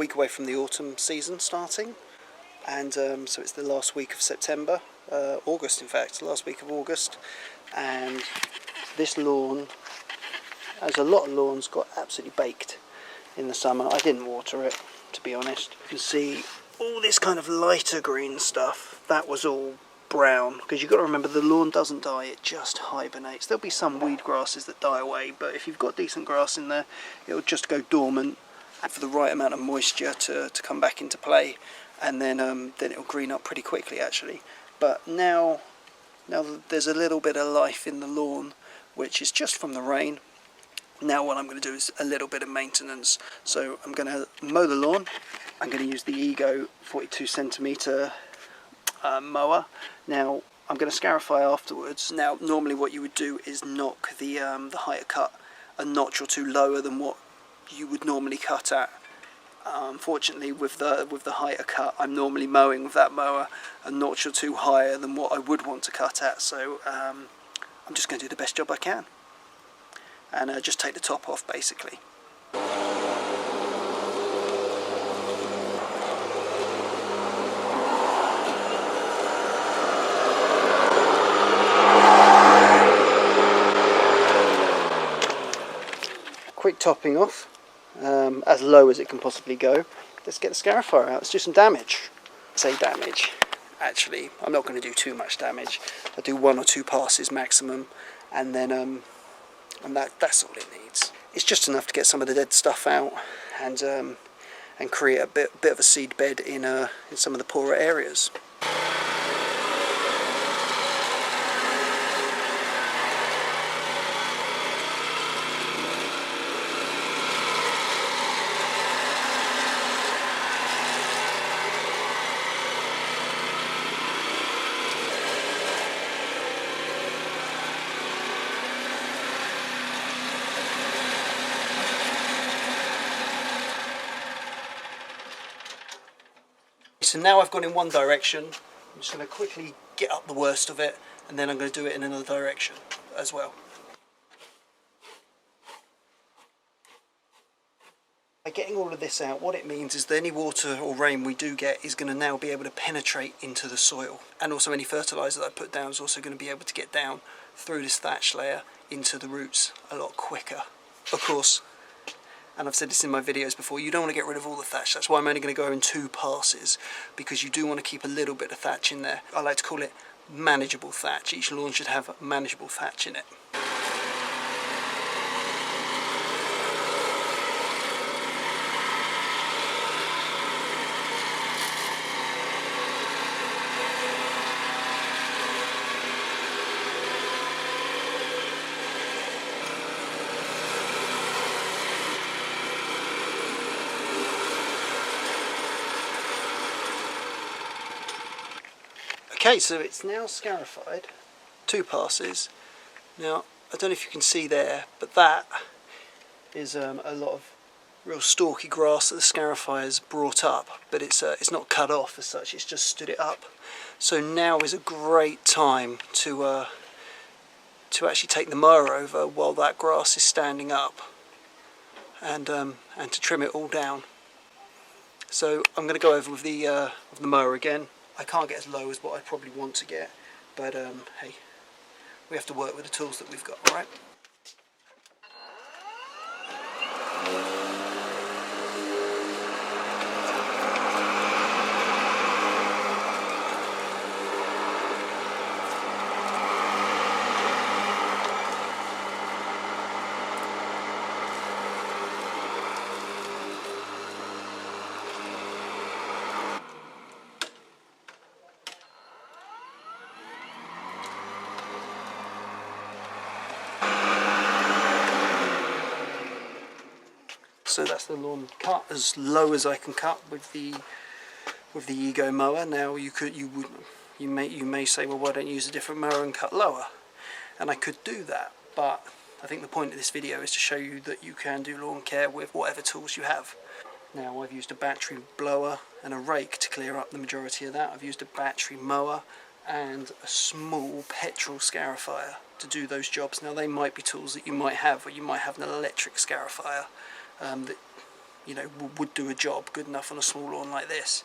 week away from the autumn season starting, and so it's the last week of September, August in fact, last week of August, and this lawn, as a lot of lawns, got absolutely baked in the summer. I didn't water it, to be honest. You can see all this kind of lighter green stuff, that was all brown, because you've got to remember the lawn doesn't die, it just hibernates. There'll be some weed grasses that die away, but if you've got decent grass in there, it'll just go dormant and for the right amount of moisture to come back into play, and then it'll green up pretty quickly actually. But now there's a little bit of life in the lawn, which is just from the rain. Now what I'm going to do is a little bit of maintenance. So I'm going to mow the lawn. I'm going to use the Ego 42cm mower. Now I'm going to scarify afterwards. Now normally what you would do is knock the height cut a notch or two lower than what you would normally cut at. Unfortunately, with the height cut, I'm normally mowing with that mower a notch or two higher than what I would want to cut at. So I'm just going to do the best job I can, and just take the top off basically. Quick topping off, as low as it can possibly go. Let's get the scarifier out, let's do some damage. Say damage, actually I'm not going to do too much damage. I'll do 1 or 2 passes maximum, and then and that's all it needs. It's just enough to get some of the dead stuff out and create a bit of a seed bed in some of the poorer areas. So now I've gone in one direction, I'm just going to quickly get up the worst of it, and then I'm going to do it in another direction as well. By getting all of this out, what it means is that any water or rain we do get is going to now be able to penetrate into the soil, and also any fertiliser that I put down is also going to be able to get down through this thatch layer into the roots a lot quicker. Of course, and I've said this in my videos before, you don't want to get rid of all the thatch. That's why I'm only going to go in 2 passes, because you do want to keep a little bit of thatch in there. I like to call it manageable thatch. Each lawn should have manageable thatch in it. Okay, so it's now scarified, 2 passes. Now, I don't know if you can see there, but that is a lot of real stalky grass that the scarifier's brought up, but it's not cut off as such, it's just stood it up. So now is a great time to actually take the mower over while that grass is standing up, and to trim it all down. So I'm going to go over with the mower again. I can't get as low as what I probably want to get, but hey, we have to work with the tools that we've got, alright? So that's the lawn cut as low as I can cut with the Ego mower. Now you may say, well, why don't you use a different mower and cut lower? And I could do that, but I think the point of this video is to show you that you can do lawn care with whatever tools you have. Now I've used a battery blower and a rake to clear up the majority of that. I've used a battery mower and a small petrol scarifier to do those jobs. Now they might be tools that you might have, or you might have an electric scarifier you know, would do a job good enough on a small lawn like this.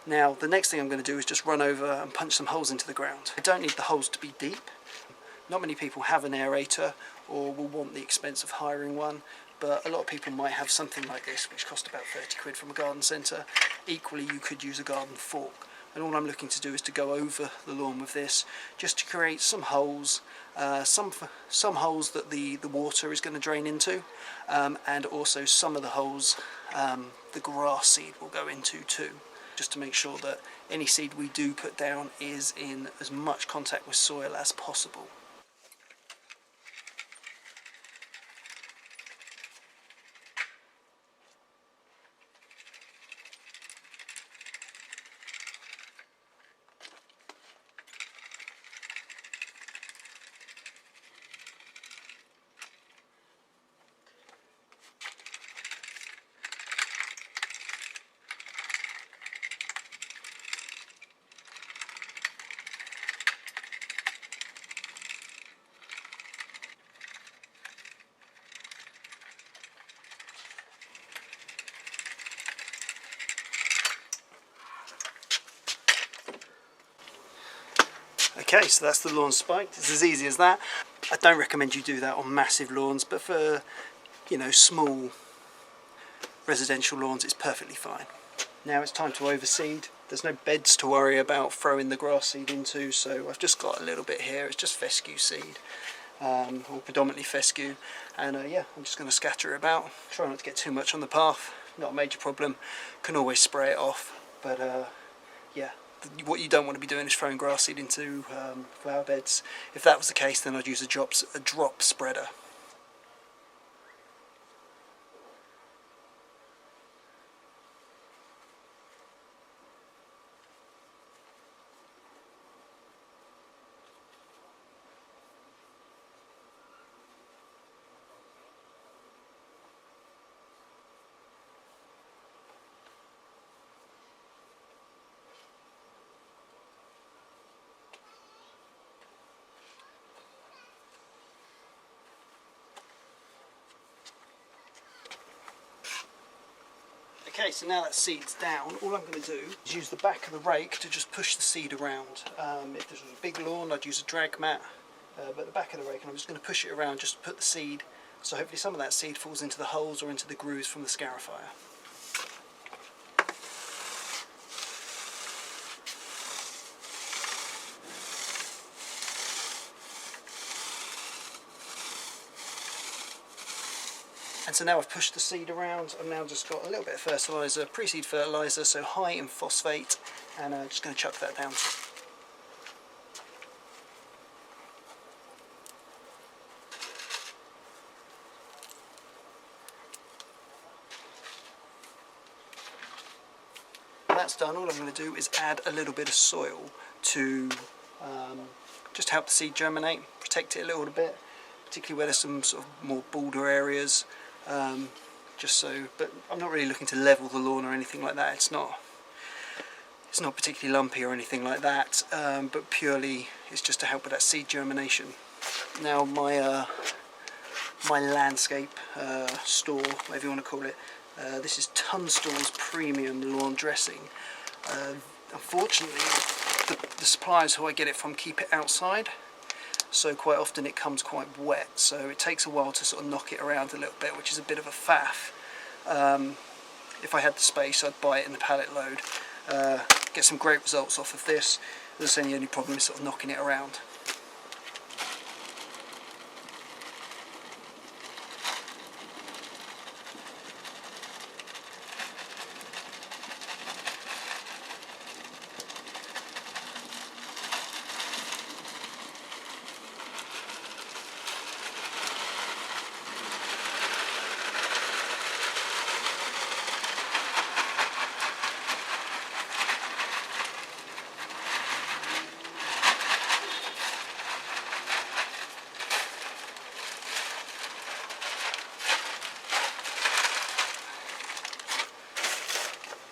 Now the next thing I'm going to do is just run over and punch some holes into the ground. I don't need the holes to be deep. Not many people have an aerator or will want the expense of hiring one, but a lot of people might have something like this which cost about 30 quid from a garden centre. Equally, you could use a garden fork, and all I'm looking to do is to go over the lawn with this just to create some holes, some holes that the water is going to drain into, and also some of the holes the grass seed will go into too, just to make sure that any seed we do put down is in as much contact with soil as possible. Okay, so that's the lawn spiked. It's as easy as that. I don't recommend you do that on massive lawns, but for, you know, small residential lawns it's perfectly fine. Now it's time to overseed. There's no beds to worry about throwing the grass seed into, so I've just got a little bit here. It's just fescue seed, or predominantly fescue, and yeah, I'm just going to scatter it about. Try not to get too much on the path, not a major problem. Can always spray it off, but yeah. What you don't want to be doing is throwing grass seed into flower beds. If that was the case, then I'd use a drop spreader. Okay, so now that seed's down, all I'm going to do is use the back of the rake to just push the seed around. If this was a big lawn, I'd use a drag mat, but the back of the rake, and I'm just going to push it around just to put the seed, so hopefully some of that seed falls into the holes or into the grooves from the scarifier. And so now I've pushed the seed around, I've now just got a little bit of fertiliser, pre-seed fertiliser, so high in phosphate, and I'm just going to chuck that down. When that's done, all I'm going to do is add a little bit of soil to just help the seed germinate, protect it a little bit, particularly where there's some sort of more border areas. Just so, but I'm not really looking to level the lawn or anything like that. It's not particularly lumpy or anything like that, but purely it's just to help with that seed germination. Now my landscape store, whatever you want to call it, this is Tunstall's Premium Lawn Dressing. Unfortunately, the suppliers who I get it from keep it outside, so quite often it comes quite wet, so it takes a while to sort of knock it around a little bit, which is a bit of a faff. If I had the space, I'd buy it in the pallet load. Get some great results off of this. As I say, the only problem is sort of knocking it around.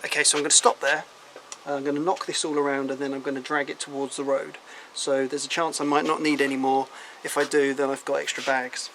Okay, so I'm going to stop there. I'm going to knock this all around and then I'm going to drag it towards the road. So there's a chance I might not need any more. If I do, then I've got extra bags.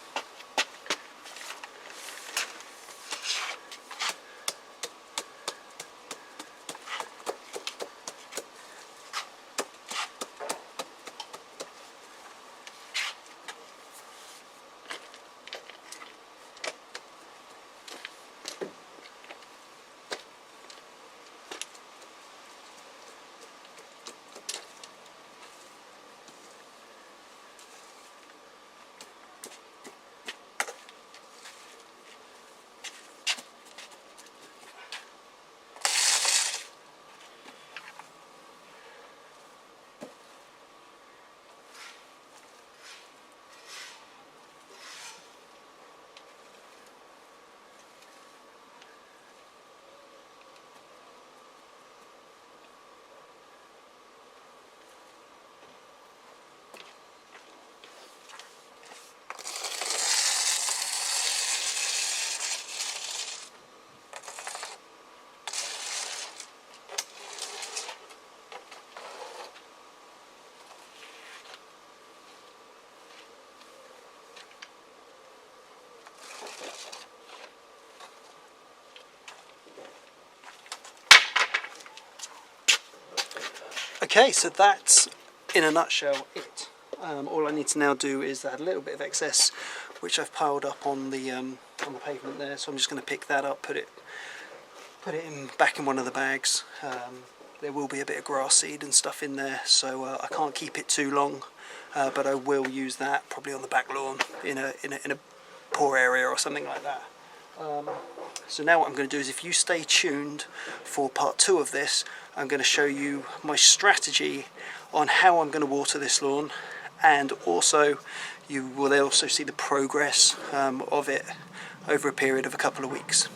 Okay, so that's in a nutshell it. All I need to now do is add a little bit of excess which I've piled up on the pavement there, so I'm just going to pick that up, put it back in one of the bags. There will be a bit of grass seed and stuff in there, so I can't keep it too long, but I will use that probably on the back lawn in a poor area or something like that. So now what I'm going to do is, if you stay tuned for part 2 of this, I'm going to show you my strategy on how I'm going to water this lawn, and also you will also see the progress of it over a period of a couple of weeks.